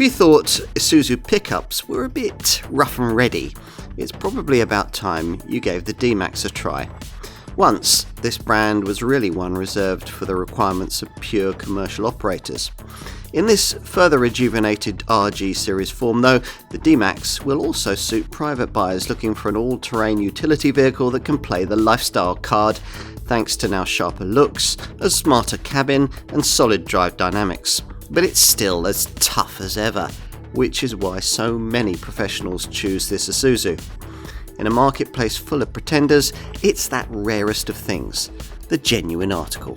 If you thought Isuzu pickups were a bit rough and ready, it's probably about time you gave the D-Max a try. Once, this brand was really one reserved for the requirements of pure commercial operators. In this further rejuvenated RG series form though, the D-Max will also suit private buyers looking for an all-terrain utility vehicle that can play the lifestyle card thanks to now sharper looks, a smarter cabin and solid drive dynamics. But it's still as tough as ever, which is why so many professionals choose this Isuzu. In a marketplace full of pretenders, it's that rarest of things, the genuine article.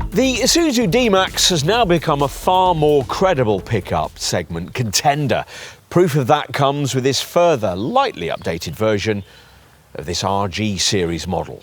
The Isuzu D-Max has now become a far more credible pickup segment contender. Proof of that comes with this further, lightly updated version of this RG series model.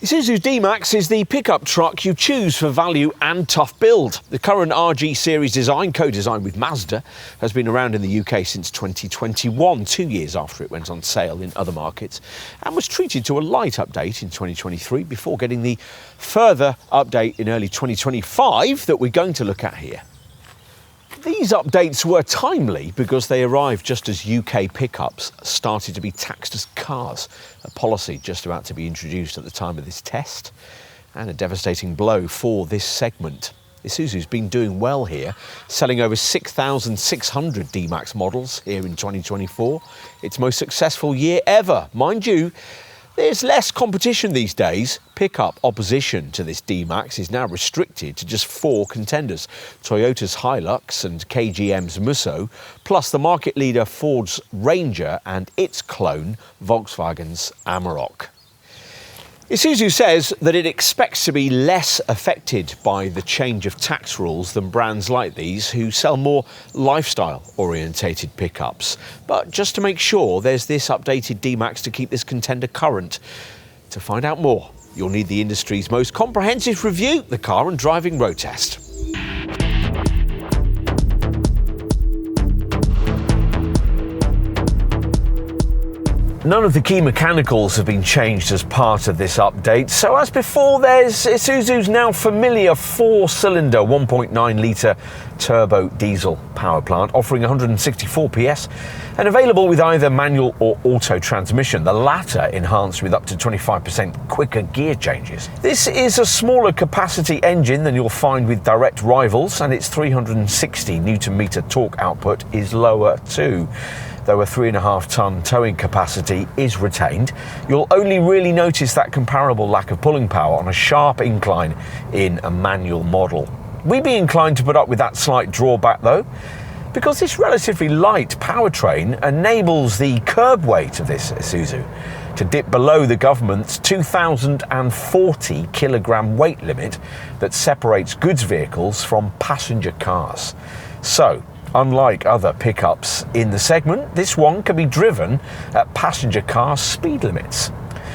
Isuzu D-Max is the pickup truck you choose for value and tough build. The current RG series design, co-designed with Mazda, has been around in the UK since 2021, 2 years after it went on sale in other markets, and was treated to a light update in 2023 before getting the further update in early 2025 that we're going to look at here. These updates were timely because they arrived just as UK pickups started to be taxed as cars, a policy just about to be introduced at the time of this test, and a devastating blow for this segment. Isuzu's been doing well here, selling over 6,600 D-Max models here in 2024, its most successful year ever. Mind you, there's less competition these days. Pickup opposition to this D-Max is now restricted to just 4 contenders: Toyota's Hilux and KGM's Musso, plus the market leader Ford's Ranger and its clone Volkswagen's Amarok. Isuzu says that it expects to be less affected by the change of tax rules than brands like these who sell more lifestyle-orientated pickups. But just to make sure, there's this updated D-Max to keep this contender current. To find out more, you'll need the industry's most comprehensive review, the Car and Driving Road Test. None of the key mechanicals have been changed as part of this update, so as before, there's Isuzu's now familiar 4-cylinder 1.9-litre turbo diesel power plant offering 164 PS and available with either manual or auto transmission, the latter enhanced with up to 25% quicker gear changes. This is a smaller capacity engine than you'll find with direct rivals, and its 360 Nm torque output is lower too. Though a 3.5-ton towing capacity is retained, you'll only really notice that comparable lack of pulling power on a sharp incline in a manual model. We'd be inclined to put up with that slight drawback though, because this relatively light powertrain enables the curb weight of this Isuzu to dip below the government's 2,040 kilogram weight limit that separates goods vehicles from passenger cars. So, unlike other pickups in the segment, this one can be driven at passenger car speed limits.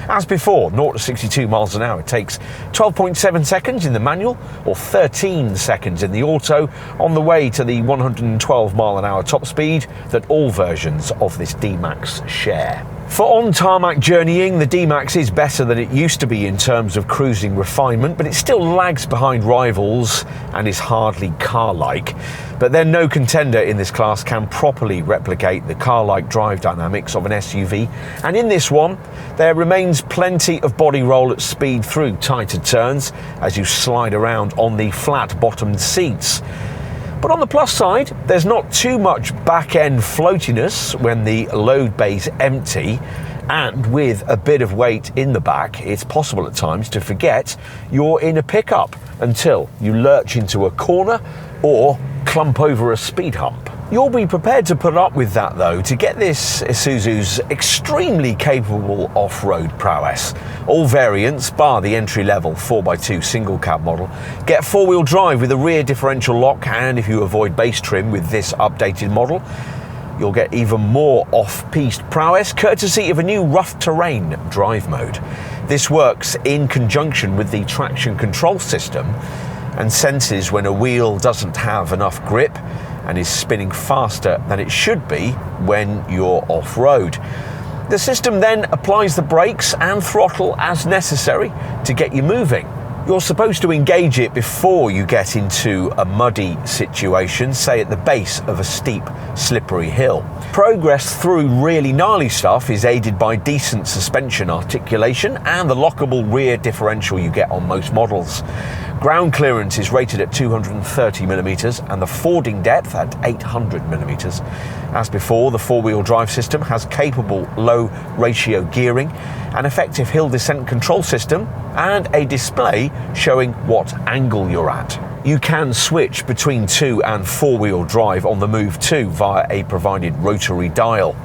As before, 0 to 62 miles an hour takes 12.7 seconds in the manual or 13 seconds in the auto, on the way to the 112 mile an hour top speed that all versions of this D-Max share. For on-tarmac journeying, the D-Max is better than it used to be in terms of cruising refinement, but it still lags behind rivals and is hardly car-like. But then no contender in this class can properly replicate the car-like drive dynamics of an SUV, and in this one, there remains plenty of body roll at speed through tighter turns as you slide around on the flat-bottomed seats. But on the plus side, there's not too much back-end floatiness when the load bay's empty, and with a bit of weight in the back, it's possible at times to forget you're in a pickup until you lurch into a corner or clump over a speed hump. You'll be prepared to put up with that though to get this Isuzu's extremely capable off-road prowess. All variants, bar the entry-level 4x2 single cab model, get four-wheel drive with a rear differential lock, and if you avoid base trim with this updated model, you'll get even more off-piste prowess courtesy of a new rough terrain drive mode. This works in conjunction with the traction control system and senses when a wheel doesn't have enough grip and is spinning faster than it should be when you're off-road. The system then applies the brakes and throttle as necessary to get you moving. You're supposed to engage it before you get into a muddy situation, say at the base of a steep, slippery hill. Progress through really gnarly stuff is aided by decent suspension articulation and the lockable rear differential you get on most models. Ground clearance is rated at 230mm and the fording depth at 800mm. As before, the four-wheel drive system has capable low ratio gearing, an effective hill descent control system, and a display showing what angle you're at. You can switch between 2- and 4-wheel drive on the move too via a provided rotary dial.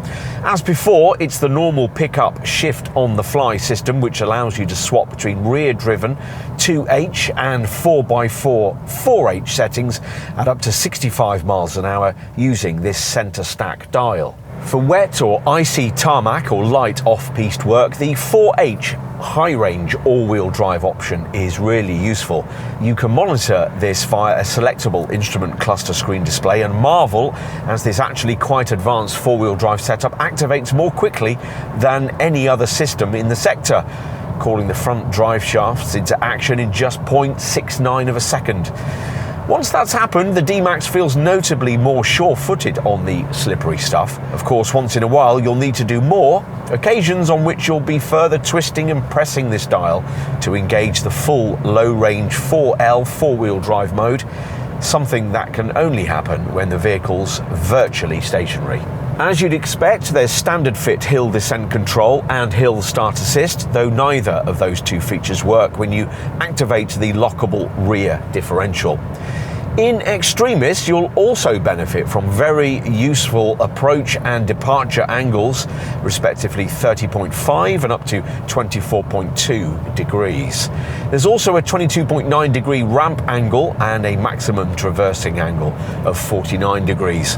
As before, it's the normal pickup shift on the fly system which allows you to swap between rear driven 2H and 4x4 4H settings at up to 65 miles an hour using this centre stack dial. For wet or icy tarmac or light off-piste work, the 4H high-range all-wheel drive option is really useful. You can monitor this via a selectable instrument cluster screen display and marvel as this actually quite advanced four-wheel drive setup activates more quickly than any other system in the sector, calling the front drive shafts into action in just 0.69 of a second. Once that's happened, the D-Max feels notably more sure-footed on the slippery stuff. Of course, once in a while you'll need to do more, occasions on which you'll be further twisting and pressing this dial to engage the full low-range 4L four-wheel drive mode, something that can only happen when the vehicle's virtually stationary. As you'd expect, there's standard fit hill descent control and hill start assist, though neither of those two features work when you activate the lockable rear differential. In extremis, you'll also benefit from very useful approach and departure angles, respectively 30.5 and up to 24.2 degrees. There's also a 22.9 degree ramp angle and a maximum traversing angle of 49 degrees.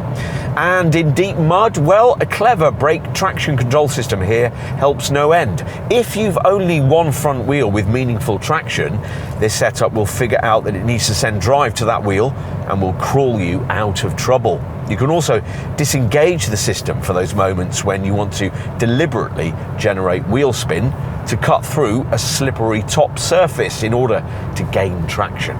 And in deep mud, well, a clever brake traction control system here helps no end. If you've only one front wheel with meaningful traction, this setup will figure out that it needs to send drive to that wheel and will crawl you out of trouble. You can also disengage the system for those moments when you want to deliberately generate wheel spin to cut through a slippery top surface in order to gain traction.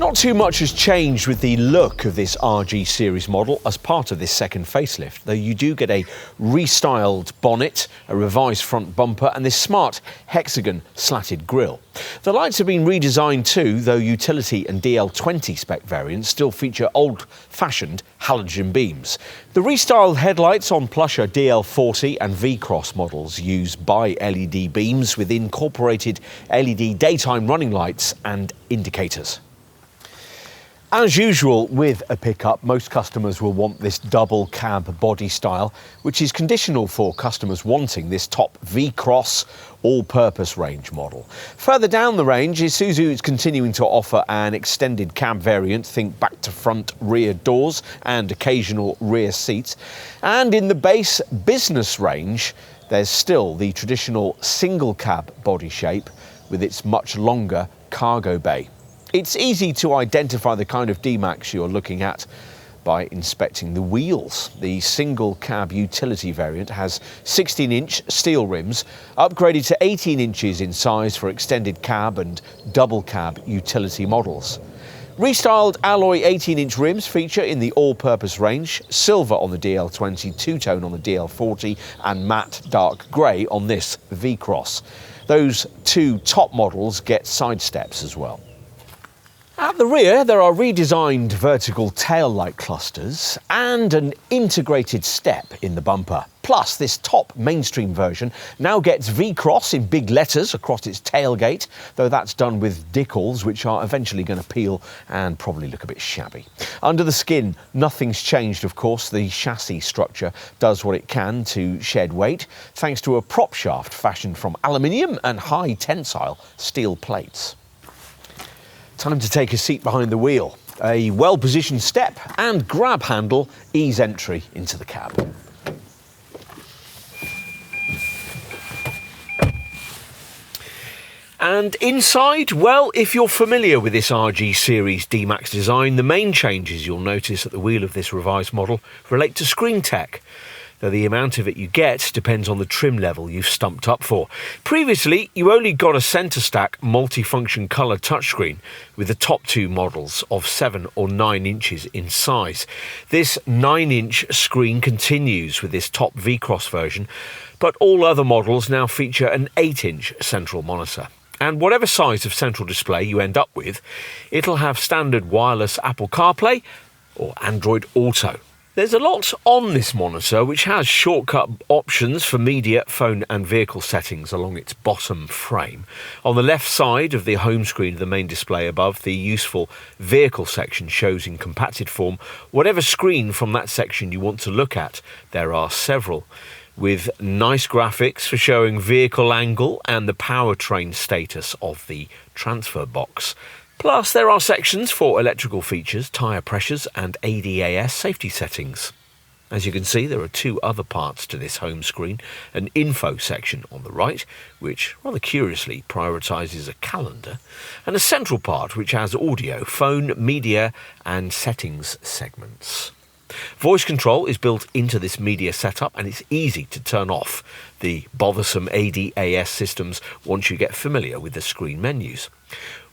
Not too much has changed with the look of this RG series model as part of this second facelift, though you do get a restyled bonnet, a revised front bumper and this smart hexagon slatted grille. The lights have been redesigned too, though utility and DL20 spec variants still feature old-fashioned halogen beams. The restyled headlights on plusher DL40 and V-Cross models use bi-LED beams with incorporated LED daytime running lights and indicators. As usual with a pickup, most customers will want this double cab body style, which is conditional for customers wanting this top V-Cross all-purpose range model. Further down the range, Isuzu is continuing to offer an extended cab variant, think back to front rear doors and occasional rear seats. And in the base business range, there's still the traditional single cab body shape with its much longer cargo bay. It's easy to identify the kind of D-Max you're looking at by inspecting the wheels. The single cab utility variant has 16-inch steel rims, upgraded to 18 inches in size for extended cab and double cab utility models. Restyled alloy 18-inch rims feature in the all-purpose range, silver on the DL20, two-tone on the DL40 and matte dark grey on this V-Cross. Those two top models get side steps as well. At the rear, there are redesigned vertical tail-light clusters and an integrated step in the bumper. Plus, this top mainstream version now gets V-Cross in big letters across its tailgate, though that's done with decals which are eventually going to peel and probably look a bit shabby. Under the skin, nothing's changed, of course. The chassis structure does what it can to shed weight, thanks to a prop shaft fashioned from aluminium and high tensile steel plates. Time to take a seat behind the wheel. A well-positioned step and grab handle ease entry into the cab. And inside, well, if you're familiar with this RG Series D-Max design, the main changes you'll notice at the wheel of this revised model relate to screen tech, though the amount of it you get depends on the trim level you've stumped up for. Previously, you only got a centre stack multifunction colour touchscreen with the top two models of 7 or 9 inches in size. This 9-inch screen continues with this top V-Cross version, but all other models now feature an 8-inch central monitor. And whatever size of central display you end up with, it'll have standard wireless Apple CarPlay or Android Auto. There's a lot on this monitor which has shortcut options for media, phone and vehicle settings along its bottom frame. On the left side of the home screen of the main display above, the useful vehicle section shows in compacted form whatever screen from that section you want to look at. There are several, with nice graphics for showing vehicle angle and the powertrain status of the transfer box. Plus, there are sections for electrical features, tyre pressures and ADAS safety settings. As you can see, there are 2 other parts to this home screen, an info section on the right, which rather curiously prioritises a calendar, and a central part which has audio, phone, media and settings segments. Voice control is built into this media setup and it's easy to turn off the bothersome ADAS systems once you get familiar with the screen menus.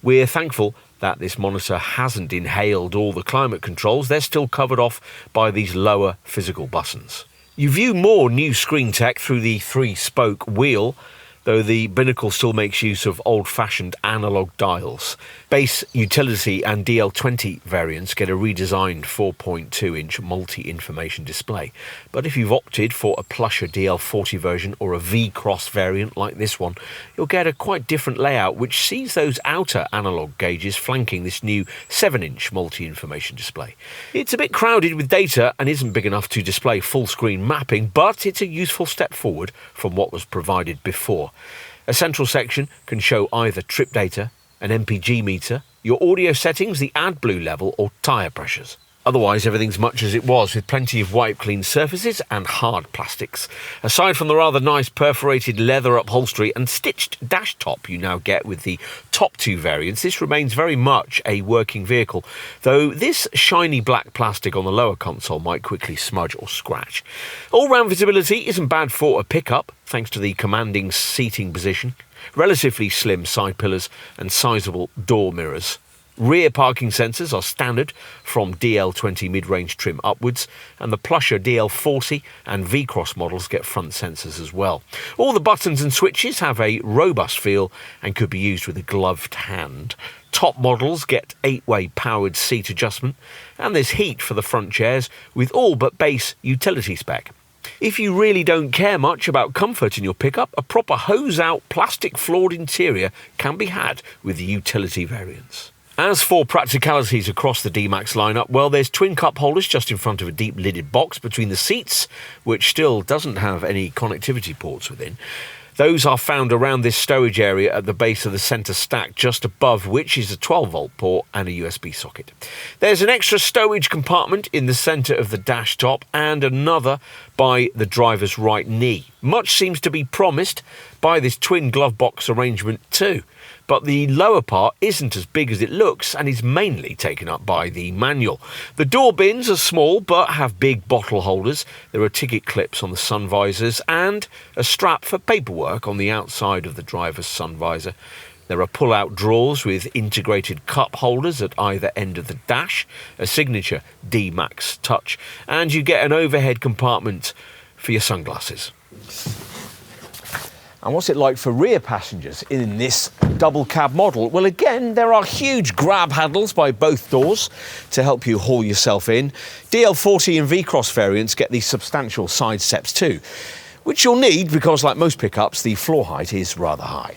We're thankful that this monitor hasn't inhaled all the climate controls. They're still covered off by these lower physical buttons. You view more new screen tech through the 3-spoke wheel, though the binnacle still makes use of old-fashioned analogue dials. Base Utility and DL20 variants get a redesigned 4.2-inch multi-information display. But if you've opted for a plusher DL40 version or a V-Cross variant like this one, you'll get a quite different layout which sees those outer analogue gauges flanking this new 7-inch multi-information display. It's a bit crowded with data and isn't big enough to display full-screen mapping, but it's a useful step forward from what was provided before. A central section can show either trip data, an MPG meter, your audio settings, the AdBlue level or tyre pressures. Otherwise, everything's much as it was, with plenty of wipe-clean surfaces and hard plastics. Aside from the rather nice perforated leather upholstery and stitched dash top you now get with the top 2 variants, this remains very much a working vehicle, though this shiny black plastic on the lower console might quickly smudge or scratch. All-round visibility isn't bad for a pickup, thanks to the commanding seating position, relatively slim side pillars and sizable door mirrors. Rear parking sensors are standard from DL20 mid-range trim upwards, and the plusher DL40 and V-Cross models get front sensors as well. All the buttons and switches have a robust feel and could be used with a gloved hand. Top models get 8-way powered seat adjustment, and there's heat for the front chairs with all but base utility spec. If you really don't care much about comfort in your pickup, a proper hose-out plastic floored interior can be had with the utility variants. As for practicalities across the D-Max lineup, well, there's twin cup holders just in front of a deep lidded box between the seats, which still doesn't have any connectivity ports within. Those are found around this stowage area at the base of the centre stack, just above which is a 12-volt port and a USB socket. There's an extra stowage compartment in the centre of the dash top and another by the driver's right knee. Much seems to be promised by this twin glove box arrangement too. But the lower part isn't as big as it looks and is mainly taken up by the manual. The door bins are small but have big bottle holders. There are ticket clips on the sun visors and a strap for paperwork on the outside of the driver's sun visor. There are pull-out drawers with integrated cup holders at either end of the dash, a signature D-Max touch, and you get an overhead compartment for your sunglasses. And what's it like for rear passengers in this double cab model? Well, again, there are huge grab handles by both doors to help you haul yourself in. DL40 and V-Cross variants get these substantial side steps too, which you'll need because, like most pickups, the floor height is rather high.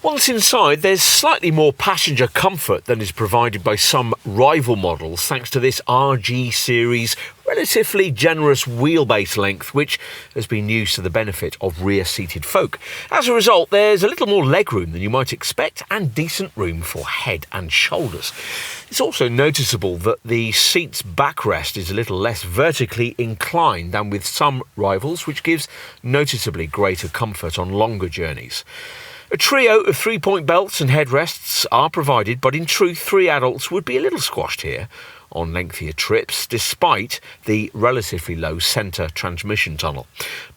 Once inside, there's slightly more passenger comfort than is provided by some rival models, thanks to this RG Series relatively generous wheelbase length, which has been used to the benefit of rear-seated folk. As a result, there's a little more legroom than you might expect and decent room for head and shoulders. It's also noticeable that the seat's backrest is a little less vertically inclined than with some rivals, which gives noticeably greater comfort on longer journeys. A trio of 3-point belts and headrests are provided, but in truth 3 adults would be a little squashed here on lengthier trips, despite the relatively low centre transmission tunnel.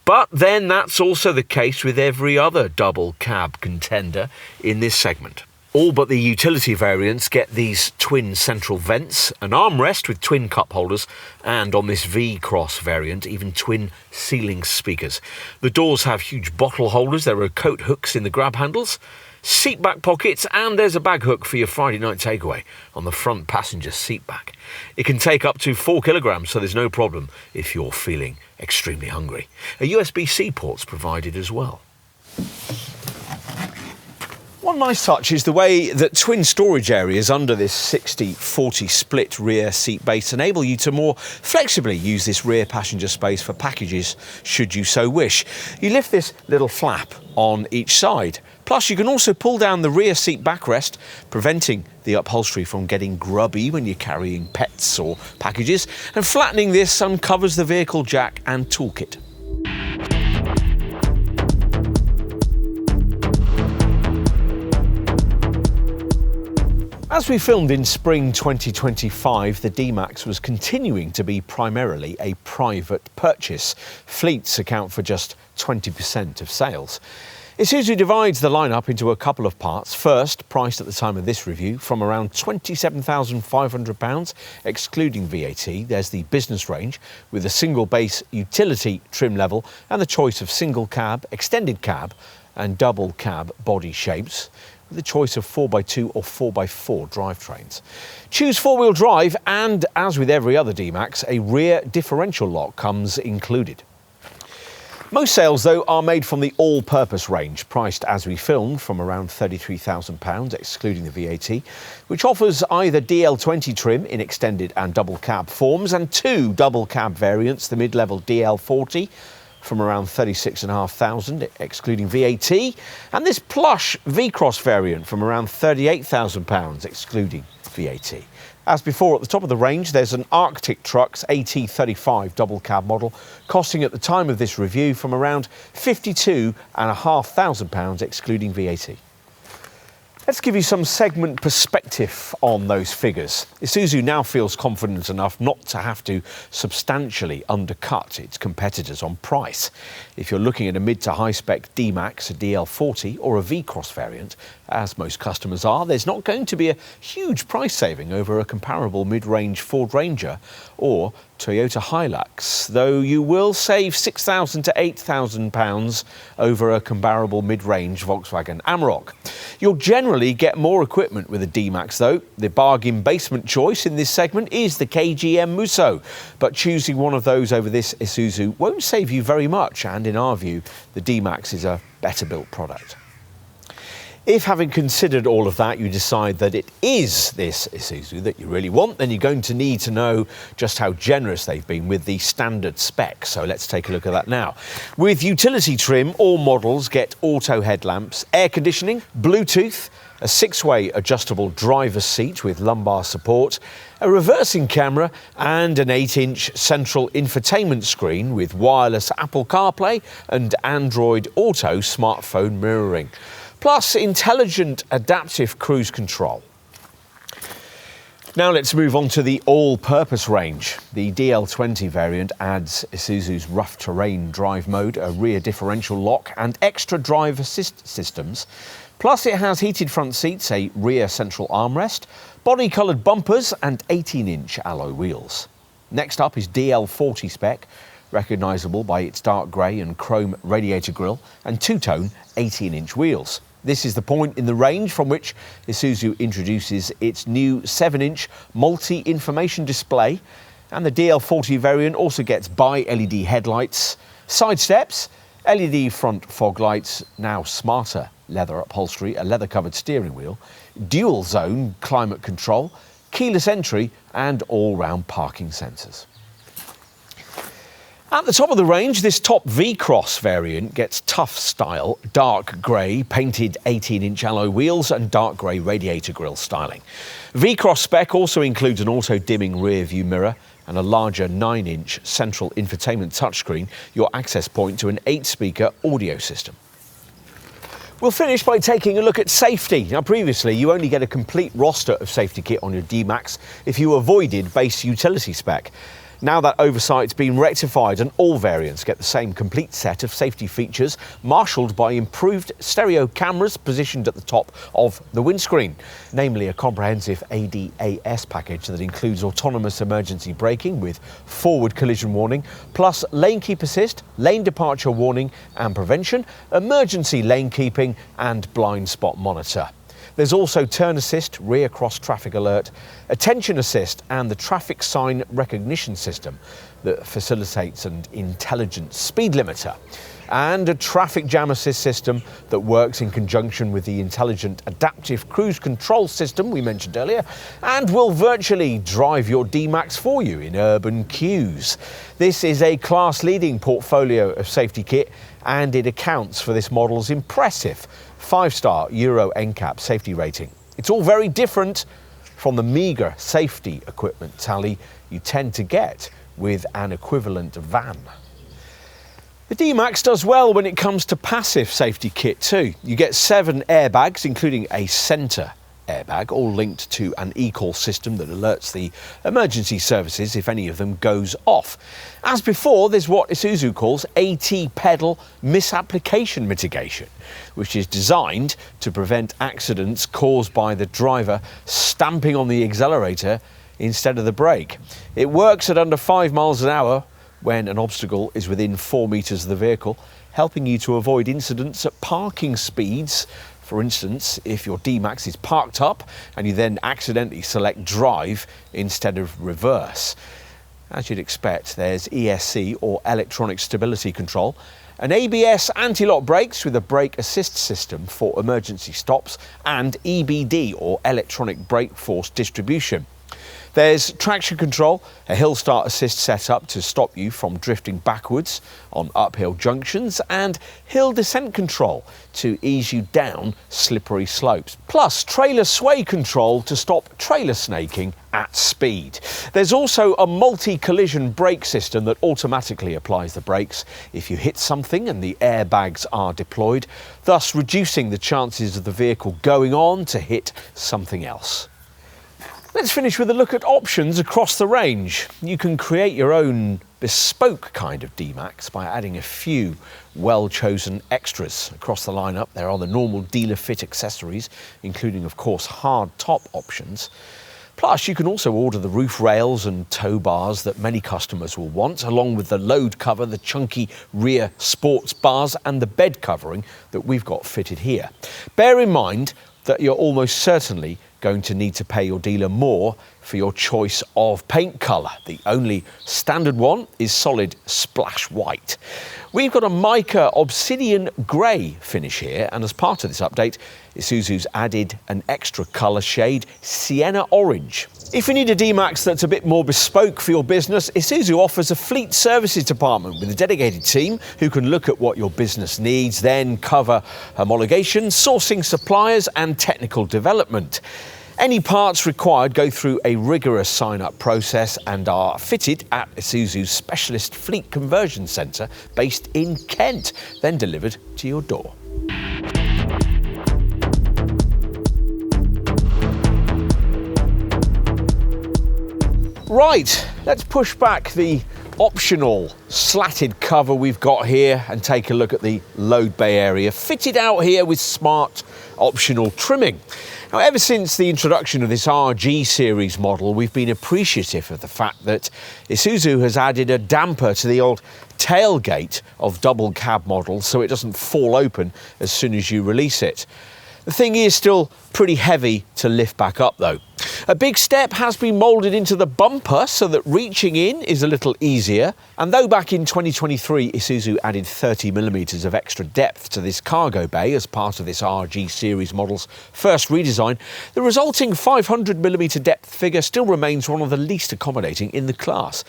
But then that's also the case with every other double cab contender in this segment. All but the utility variants get these twin central vents, an armrest with twin cup holders, and on this V-Cross variant, even twin ceiling speakers. The doors have huge bottle holders, there are coat hooks in the grab handles, seat back pockets, and there's a bag hook for your Friday night takeaway on the front passenger seat back. It can take up to 4 kilograms, so there's no problem if you're feeling extremely hungry. A USB-C port's provided as well. One nice touch is the way that twin storage areas under this 60-40 split rear seat base enable you to more flexibly use this rear passenger space for packages should you so wish. You lift this little flap on each side. Plus, you can also pull down the rear seat backrest, preventing the upholstery from getting grubby when you're carrying pets or packages, and flattening this uncovers the vehicle jack and toolkit. As we filmed in spring 2025, the D-Max was continuing to be primarily a private purchase. Fleets account for just 20% of sales. Isuzu divides the lineup into a couple of parts. First, priced at the time of this review from around £27,500, excluding VAT, there's the business range with a single base utility trim level and the choice of single cab, extended cab and double cab body shapes, with the choice of 4x2 or 4x4 drivetrains. Choose four-wheel drive and, as with every other D-Max, a rear differential lock comes included. Most sales, though, are made from the all-purpose range, priced as we filmed from around £33,000, excluding the VAT, which offers either DL20 trim in extended and double cab forms and 2 double cab variants, the mid-level DL40, from around £36,500, excluding VAT, and this plush V-Cross variant from around £38,000, excluding VAT. As before, at the top of the range, there's an Arctic Trucks AT35 double cab model, costing at the time of this review from around £52,500, excluding VAT. Let's give you some segment perspective on those figures. Isuzu now feels confident enough not to have to substantially undercut its competitors on price. If you're looking at a mid to high spec D-Max, a DL40 or a V-Cross variant, as most customers are, there's not going to be a huge price saving over a comparable mid-range Ford Ranger or Toyota Hilux, though you will save £6,000 to £8,000 over a comparable mid-range Volkswagen Amarok. You'll generally get more equipment with a D-Max though. The bargain basement choice in this segment is the KGM Musso, but choosing one of those over this Isuzu won't save you very much, and in our view, the D-Max is a better built product. If, having considered all of that, you decide that it is this Isuzu that you really want, then you're going to need to know just how generous they've been with the standard spec. So let's take a look at that now. With utility trim, all models get auto headlamps, air conditioning, Bluetooth, a 6-way adjustable driver's seat with lumbar support, a reversing camera and an 8-inch central infotainment screen with wireless Apple CarPlay and Android Auto smartphone mirroring, plus intelligent adaptive cruise control. Now let's move on to the all-purpose range. The DL20 variant adds Isuzu's rough terrain drive mode, a rear differential lock and extra drive assist systems. Plus it has heated front seats, a rear central armrest, body-coloured bumpers and 18-inch alloy wheels. Next up is DL40 spec, recognisable by its dark grey and chrome radiator grille and two-tone 18-inch wheels. This is the point in the range from which Isuzu introduces its new 7-inch multi-information display, and the DL40 variant also gets bi-LED headlights, side steps, LED front fog lights, now smarter leather upholstery, a leather-covered steering wheel, dual-zone climate control, keyless entry and all-round parking sensors. At the top of the range, this top V-Cross variant gets tough style, dark grey, painted 18-inch alloy wheels and dark grey radiator grille styling. V-Cross spec also includes an auto-dimming rear view mirror and a larger 9-inch central infotainment touchscreen, your access point to an 8-speaker audio system. We'll finish by taking a look at safety. Now, previously, you only get a complete roster of safety kit on your D-Max if you avoided base utility spec. Now that oversight's been rectified and all variants get the same complete set of safety features, marshalled by improved stereo cameras positioned at the top of the windscreen, namely a comprehensive ADAS package that includes autonomous emergency braking with forward collision warning, plus lane keep assist, lane departure warning and prevention, emergency lane keeping and blind spot monitor. There's also turn assist, rear cross traffic alert, attention assist and the traffic sign recognition system that facilitates an intelligent speed limiter, and a traffic jam assist system that works in conjunction with the intelligent adaptive cruise control system we mentioned earlier and will virtually drive your D-Max for you in urban queues. This is a class-leading portfolio of safety kit and it accounts for this model's impressive 5-star Euro NCAP safety rating. It's all very different from the meagre safety equipment tally you tend to get with an equivalent van. The D-Max does well when it comes to passive safety kit too. You get 7 airbags, including a centre airbag, all linked to an e-call system that alerts the emergency services if any of them goes off. As before, there's what Isuzu calls AT pedal misapplication mitigation, which is designed to prevent accidents caused by the driver stamping on the accelerator instead of the brake. It works at under 5 miles an hour when an obstacle is within 4 metres of the vehicle, helping you to avoid incidents at parking speeds. For instance, if your D-Max is parked up and you then accidentally select drive instead of reverse. As you'd expect, there's ESC or electronic stability control, an ABS anti-lock brakes with a brake assist system for emergency stops, and EBD or electronic brake force distribution. There's traction control, a hill start assist setup to stop you from drifting backwards on uphill junctions, and hill descent control to ease you down slippery slopes, plus trailer sway control to stop trailer snaking at speed. There's also a multi-collision brake system that automatically applies the brakes if you hit something and the airbags are deployed, thus reducing the chances of the vehicle going on to hit something else. Let's finish with a look at options across the range. You can create your own bespoke kind of D-Max by adding a few well-chosen extras across the lineup. There are the normal dealer fit accessories, including of course hard top options. Plus you can also order the roof rails and tow bars that many customers will want, along with the load cover, the chunky rear sports bars and the bed covering that we've got fitted here. Bear in mind that you're almost certainly going to need to pay your dealer more for your choice of paint colour. The only standard one is solid splash white. We've got a mica obsidian grey finish here, and as part of this update, Isuzu's added an extra colour shade, sienna orange. If you need a D-Max that's a bit more bespoke for your business, Isuzu offers a fleet services department with a dedicated team who can look at what your business needs, then cover homologation, sourcing suppliers and technical development. Any parts required go through a rigorous sign-up process and are fitted at Isuzu's specialist fleet conversion centre based in Kent, then delivered to your door. Right, let's push back the optional slatted cover we've got here and take a look at the load bay area, fitted out here with smart optional trimming. Now, ever since the introduction of this RG series model, we've been appreciative of the fact that Isuzu has added a damper to the old tailgate of double cab models so it doesn't fall open as soon as you release it. The thing is still Pretty heavy to lift back up though. A big step has been moulded into the bumper so that reaching in is a little easier. And though back in 2023 Isuzu added 30mm of extra depth to this cargo bay as part of this RG series model's first redesign, the resulting 500mm depth figure still remains one of the least accommodating in the class.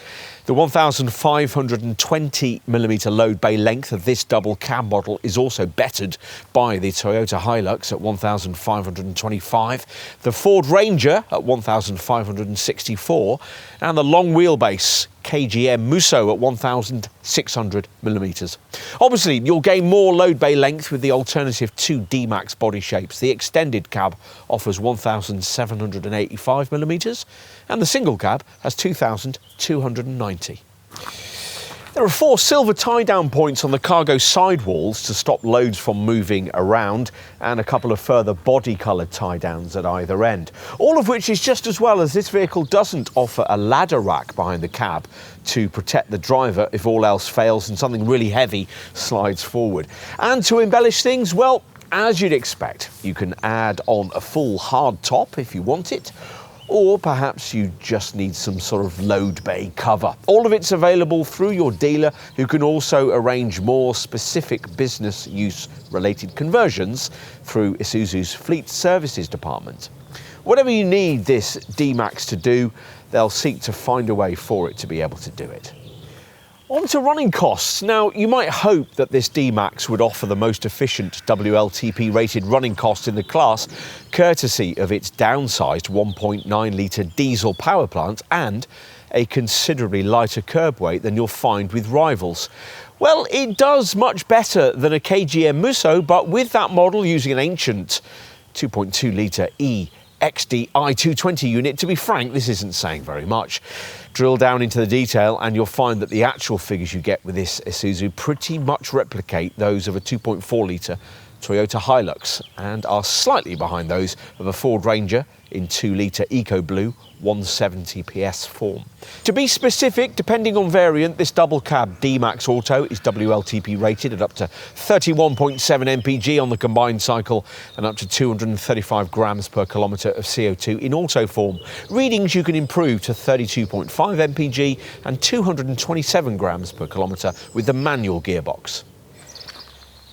The 1520mm load bay length of this double cab model is also bettered by the Toyota Hilux at 1525, the Ford Ranger at 1564, and the long wheelbase KGM Musso at 1600mm. Obviously, you'll gain more load bay length with the alternative two D-Max body shapes. The extended cab offers 1785mm and the single cab has 2290. There are 4 silver tie-down points on the cargo sidewalls to stop loads from moving around, and a couple of further body-coloured tie-downs at either end. All of which is just as well, as this vehicle doesn't offer a ladder rack behind the cab to protect the driver if all else fails and something really heavy slides forward. And to embellish things, well, as you'd expect, you can add on a full hard top if you want it, or perhaps you just need some sort of load bay cover. All of it's available through your dealer, who can also arrange more specific business use related conversions through Isuzu's Fleet Services department. Whatever you need this D-Max to do, they'll seek to find a way for it to be able to do it. On to running costs. Now, you might hope that this D-Max would offer the most efficient WLTP rated running cost in the class, courtesy of its downsized 1.9-litre diesel power plant and a considerably lighter curb weight than you'll find with rivals. Well, it does much better than a KGM Musso, but with that model using an ancient 2.2-litre XDI 220 unit, to be frank, this isn't saying very much. Drill down into the detail and you'll find that the actual figures you get with this Isuzu pretty much replicate those of a 2.4-litre Toyota Hilux and are slightly behind those of a Ford Ranger in 2-litre Eco Blue 170 PS form. To be specific, depending on variant, this double cab D-Max Auto is WLTP rated at up to 31.7 mpg on the combined cycle and up to 235 grams per kilometre of CO2 in auto form. Readings you can improve to 32.5 mpg and 227 grams per kilometre with the manual gearbox.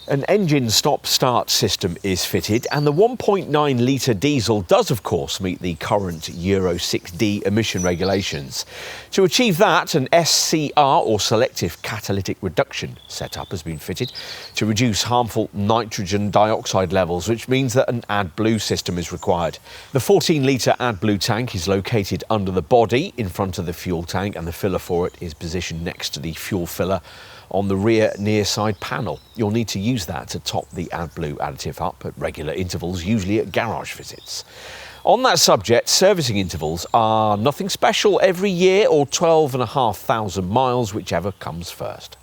An engine stop-start system is fitted, and the 1.9-litre diesel does, of course, meet the current Euro 6D emission regulations. To achieve that, an SCR, or selective catalytic reduction, setup has been fitted to reduce harmful nitrogen dioxide levels, which means that an AdBlue system is required. The 14-litre AdBlue tank is located under the body in front of the fuel tank, and the filler for it is positioned next to the fuel filler on the rear near side panel. You'll need to use that to top the AdBlue additive up at regular intervals, usually at garage visits. On that subject, servicing intervals are nothing special every year or 12,500 miles, whichever comes first.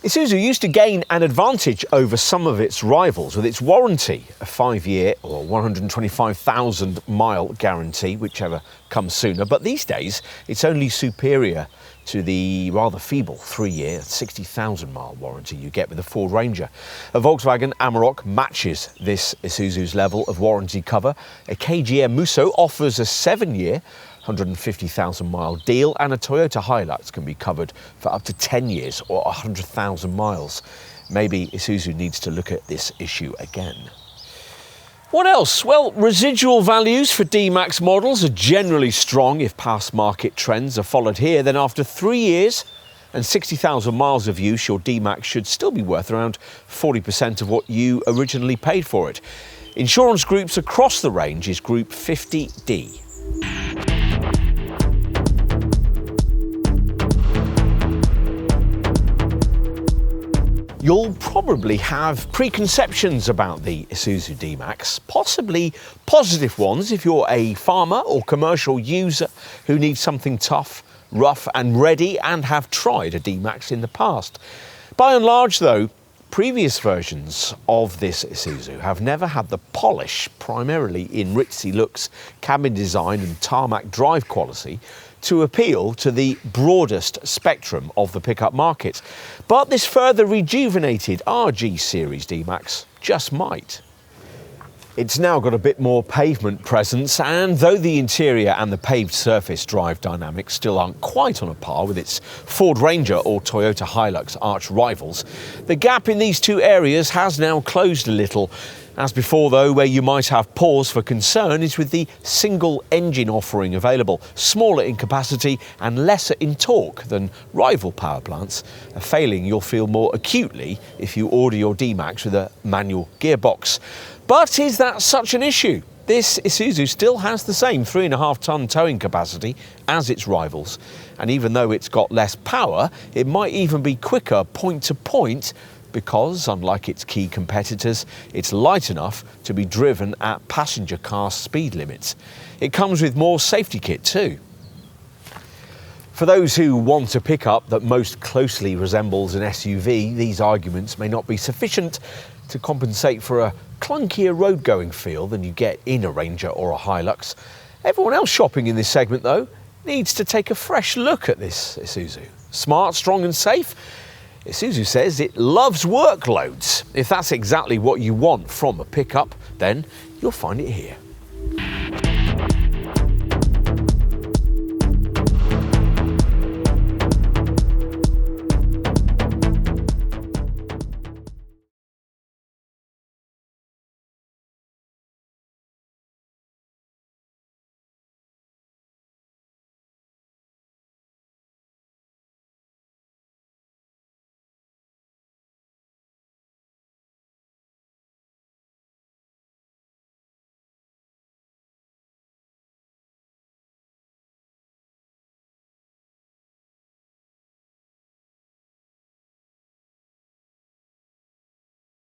Isuzu used to gain an advantage over some of its rivals with its warranty, a 5-year or 125,000 mile guarantee, whichever comes sooner, but these days it's only superior to the rather feeble 3-year, 60,000 mile warranty you get with the Ford Ranger. A Volkswagen Amarok matches this Isuzu's level of warranty cover. A KGM Musso offers a 7-year, 150,000 mile deal, and a Toyota Hilux can be covered for up to 10 years or 100,000 miles. Maybe Isuzu needs to look at this issue again. What else? Well, residual values for D-Max models are generally strong if past market trends are followed here. Then after 3 years and 60,000 miles of use, your D-Max should still be worth around 40% of what you originally paid for it. Insurance groups across the range is Group 50D. You'll probably have preconceptions about the Isuzu D-Max, possibly positive ones if you're a farmer or commercial user who needs something tough, rough and ready and have tried a D-Max in the past. By and large though, previous versions of this Isuzu have never had the polish, primarily in ritzy looks, cabin design and tarmac drive quality, to appeal to the broadest spectrum of the pickup market. But this further rejuvenated RG Series D-Max just might. It's now got a bit more pavement presence, and though the interior and the paved surface drive dynamics still aren't quite on a par with its Ford Ranger or Toyota Hilux arch rivals, the gap in these two areas has now closed a little. As before though, where you might have pause for concern is with the single engine offering available, smaller in capacity and lesser in torque than rival power plants, a failing you'll feel more acutely if you order your D-Max with a manual gearbox. But is that such an issue? This Isuzu still has the same 3.5-tonne towing capacity as its rivals, and even though it's got less power, it might even be quicker point to point because, unlike its key competitors, it's light enough to be driven at passenger car speed limits. It comes with more safety kit too. For those who want a pickup that most closely resembles an SUV, these arguments may not be sufficient to compensate for a clunkier road-going feel than you get in a Ranger or a Hilux. Everyone else shopping in this segment, though, needs to take a fresh look at this Isuzu. Smart, strong and safe? Isuzu says it loves workloads. If that's exactly what you want from a pickup, then you'll find it here.